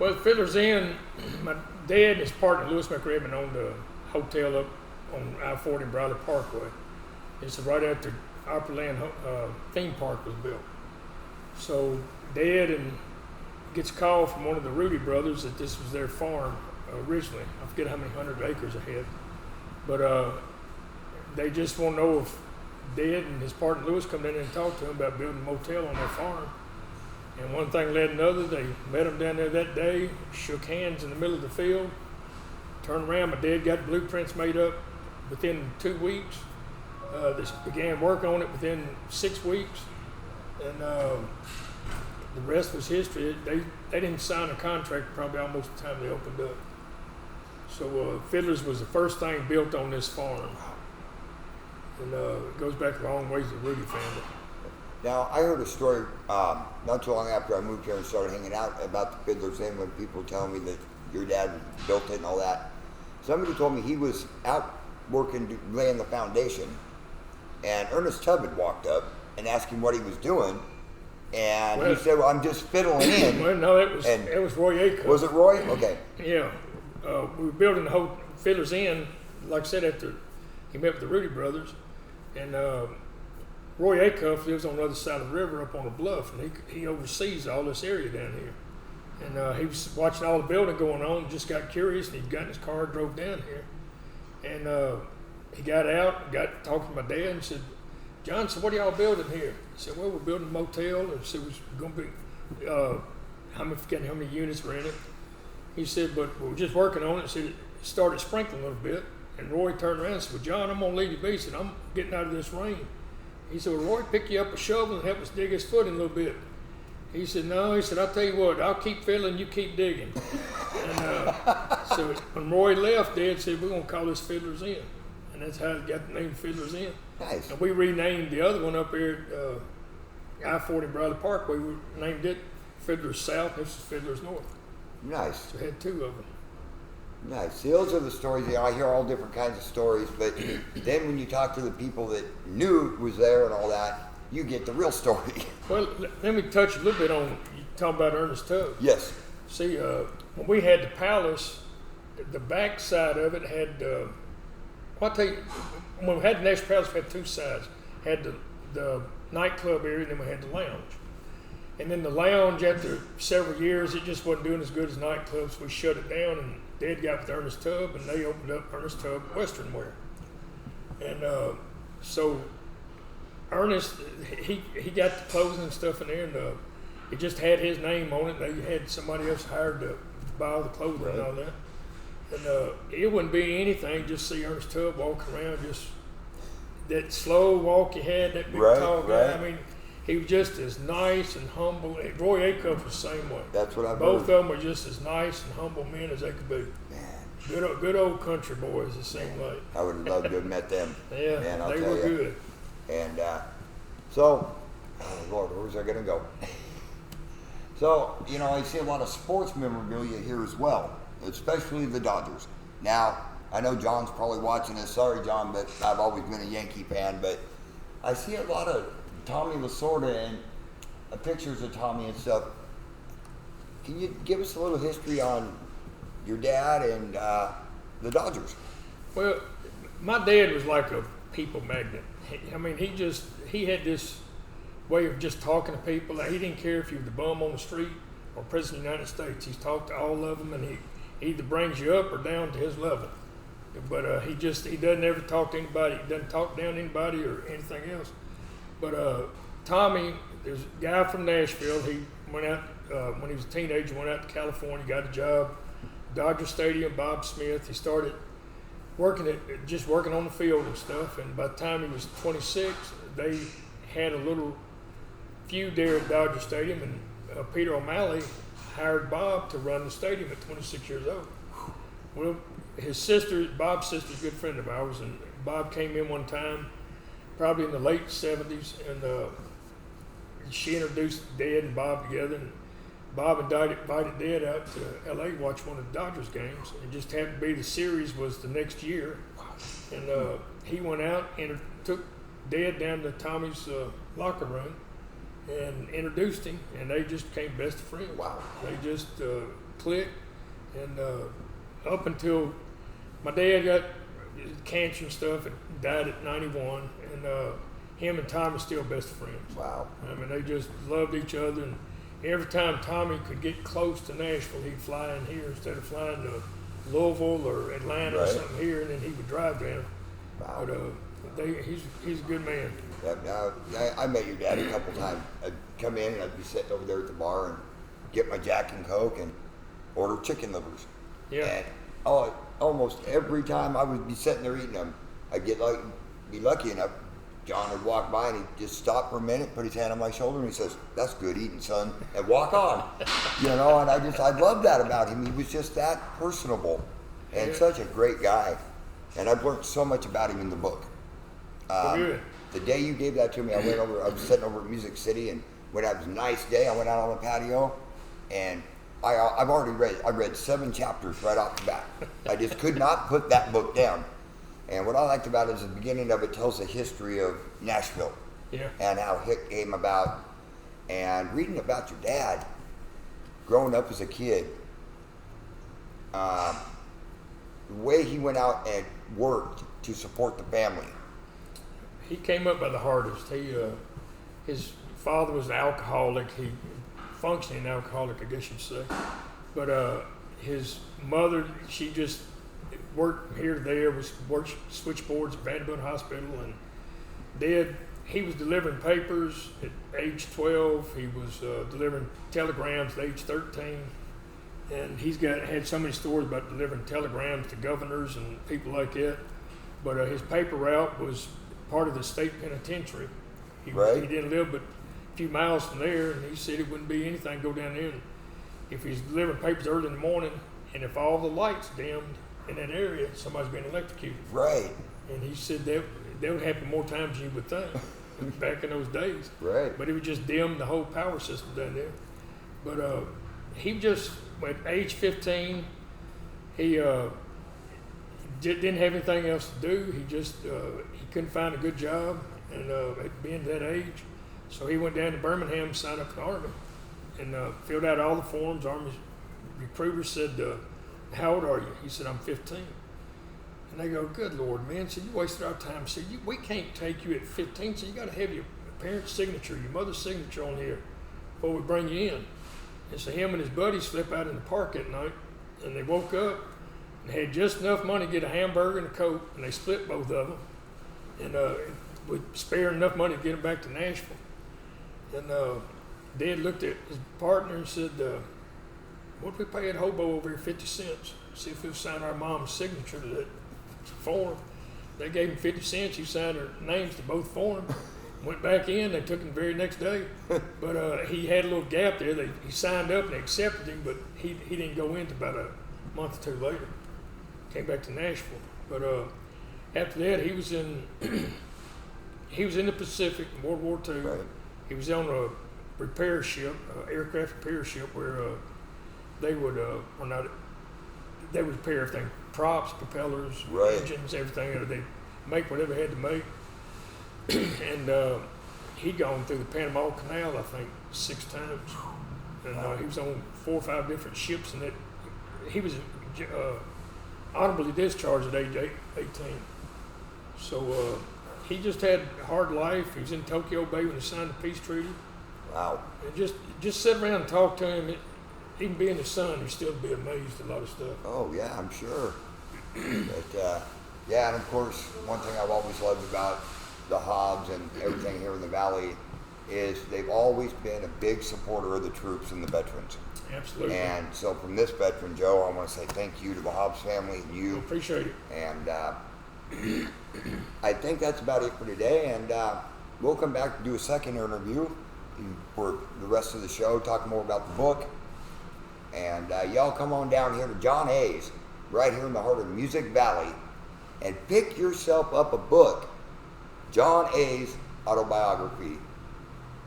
Well, Fiddler's Inn, my dad and his partner, Louis McRaven, owned a hotel up on I-40 and Bradley Parkway. It's right after Opryland theme park was built. So Dad gets a call from one of the Rudy brothers that this was their farm originally. I forget how many hundred acres they had. But they just want to know if Dad and his partner Louis come in and talk to him about building a motel on their farm. And one thing led to another. They met him down there that day, shook hands in the middle of the field, turned around. My dad got blueprints made up within 2 weeks. They began work on it within 6 weeks. And the rest was history. They didn't sign a contract probably almost the time they opened up. So Fiddler's was the first thing built on this farm. And it goes back a long ways to the Rudy family. Now, I heard a story not too long after I moved here and started hanging out about the Fiddler's Inn when people were telling me that your dad built it and all that. Somebody told me he was out working, laying the foundation, and Ernest Tubb had walked up and asked him what he was doing, and he said, well, I'm just fiddling in. Well, no, it was Roy Acuff. Was it Roy? Okay. Yeah. We were building the whole Fiddler's Inn, like I said, after he met with the Rudy brothers, and Roy Acuff lives on the other side of the river up on a bluff, and he oversees all this area down here. And he was watching all the building going on, just got curious, and he got in his car, drove down here. And he got out, got talking to my dad, and said, John, so what are y'all building here? He said, well, we're building a motel, and said, we're going to be, how many units were in it. He said, but we're just working on it. He said, it started sprinkling a little bit. And Roy turned around and said, well, John, I'm going to leave you be. He said, I'm getting out of this rain. He said, well, Roy, pick you up a shovel and help us dig his foot in a little bit. He said, no. He said, I'll tell you what, I'll keep fiddling, you keep digging. And so when Roy left, Dad said, we're going to call this Fiddler's Inn. And that's how it got the name Fiddler's Inn. Nice. And we renamed the other one up here at I-40 Bradley Parkway. We named it Fiddler's South. This is Fiddler's North. Nice. So we had two of them. Nice. See, those are the stories. You know, I hear all different kinds of stories, but then when you talk to the people that knew it was there and all that, you get the real story. Well, let me touch a little bit on, you talking about Ernest Tubb. Yes. See, when we had the palace, the back side of it had, well, I'll tell you, when we had the National Palace, we had two sides. Had the nightclub area, and then we had the lounge. And then the lounge, after several years, it just wasn't doing as good as nightclubs. We shut it down, and Dad got with Ernest Tubb, and they opened up Ernest Tubb Western Wear. And so Ernest, he got the clothing and stuff in there, and it just had his name on it. They had somebody else hired to buy all the clothing and all that. And it wouldn't be anything just see Ernest Tubb walking around, just that slow walk he had, that big tall guy. Right. I mean, he was just as nice and humble. Roy Acuff was the same way. That's what I've Both heard. of them were just as nice and humble men as they could be. Man. Good old country boys, it seemed like. I would have loved to have met them. Yeah, Man, I'll they tell were you. good. And so, oh Lord, where's I going to go? So, you know, I see a lot of sports memorabilia here as well, especially the Dodgers. Now, I know John's probably watching this. Sorry, John, but I've always been a Yankee fan. But I see a lot of Tommy Lasorda and pictures of Tommy and stuff. Can you give us a little history on your dad and the Dodgers? Well, my dad was like a people magnet. I mean, he had this way of just talking to people. He didn't care if you were the bum on the street or president of the United States. He's talked to all of them, and he either brings you up or down to his level. But he doesn't ever talk to anybody. He doesn't talk down to anybody or anything else. But Tommy, there's a guy from Nashville. He went out when he was a teenager. Went out to California, got a job, Dodger Stadium. Bob Smith. He started working on the field and stuff. And by the time he was 26, they had a little feud there at Dodger Stadium, and Peter O'Malley hired Bob to run the stadium at 26 years old. Well, Bob's sister's a good friend of ours, and Bob came in one time, probably in the late 70s, and she introduced Dad and Bob together, and Bob invited Dad out to LA to watch one of the Dodgers games. It just happened to be the series was the next year, and he went out and took Dad down to Tommy's locker room, and introduced him, and they just became best of friends. Wow. They just clicked, and up until my dad got cancer and stuff and died at 91, and him and Tommy still best friends. Wow. I mean, they just loved each other, and every time Tommy could get close to Nashville, he'd fly in here instead of flying to Louisville or Atlanta or Right. something here, and then he would drive down. Wow. But he's a good man. I met your dad a couple times. I'd come in and I'd be sitting over there at the bar and get my Jack and Coke and order chicken livers. Yeah. And almost every time I would be sitting there eating them, I'd be lucky enough. John would walk by and he'd just stop for a minute, put his hand on my shoulder, and he says, "That's good eating, son," and walk on. And I love that about him. He was just that personable and such a great guy. And I've learned so much about him in the book. Good. The day you gave that to me, I was sitting over at Music City, and when it was a nice day, I went out on the patio, and I read 7 chapters right off the bat. I just could not put that book down. And what I liked about it is the beginning of it tells the history of Nashville. Yeah. And how Hick came about, and reading about your dad, growing up as a kid, the way he went out and worked to support the family. He came up by the hardest. His father was an alcoholic. He functioning alcoholic, I guess you'd say. But his mother, she just worked here to there, worked switchboards at Vanderbilt Hospital, and he was delivering papers at age 12. He was delivering telegrams at age 13. And had so many stories about delivering telegrams to governors and people like that. But his paper route was part of the state penitentiary. He didn't live but a few miles from there, and he said it wouldn't be anything to go down there. And if he's delivering papers early in the morning, and if all the lights dimmed in that area, somebody's being electrocuted. Right. And he said that would happen more times than you would think back in those days. Right. But it would just dim the whole power system down there. But he just, at age 15, he didn't have anything else to do. He just he couldn't find a good job, and at being that age, so he went down to Birmingham and signed up for the Army, and filled out all the forms. Army recruiter said, "How old are you?" He said, "I'm 15." And they go, "Good Lord, man!" So you wasted our time. So we can't take you at 15. So you got to have your parents' signature, your mother's signature on here before we bring you in. And so him and his buddies slept out in the park at night, and they woke up and had just enough money to get a hamburger and a Coke, and they split both of them, and would spare enough money to get them back to Nashville. And Dad looked at his partner and said, "What if we pay that hobo over here 50 cents? See if he'll sign our mom's signature to that form." They gave him 50 cents. He signed their names to both forms. Went back in. They took him the very next day. But he had a little gap there. He signed up and they accepted him, but he didn't go in until about a month or two later. Came back to Nashville. But after that, he was in the Pacific in World War II. Right. He was on a repair ship, aircraft repair ship, where they would repair everything, props, propellers, Right. engines, everything. They make whatever they had to make. And he'd gone through the Panama Canal, I think, 6 times. And he was on 4 or 5 different ships, and he was honorably discharged at age 18. So he just had a hard life. He was in Tokyo Bay when they signed the peace treaty. Wow. And just sit around and talk to him. Even being his son, he'd still be amazed at a lot of stuff. Oh, yeah, I'm sure. But, yeah, and of course, one thing I've always loved about the Hobbs and everything here in the Valley is they've always been a big supporter of the troops and the veterans. Absolutely. And so from this veteran, Joe, I want to say thank you to the Hobbs family and you. I appreciate it. And I think that's about it for today. And we'll come back to do a second interview for the rest of the show, talk more about the book. And y'all come on down here to John Hayes, right here in the heart of Music Valley, and pick yourself up a book, John Hayes' autobiography,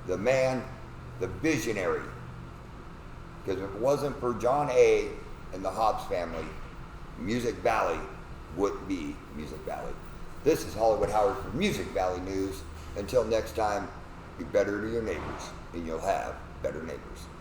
the man, the visionary. Because if it wasn't for John A. and the Hobbs family, Music Valley wouldn't be Music Valley. This is Hollywood Howard for Music Valley News. Until next time, Be better to your neighbors, and you'll have better neighbors.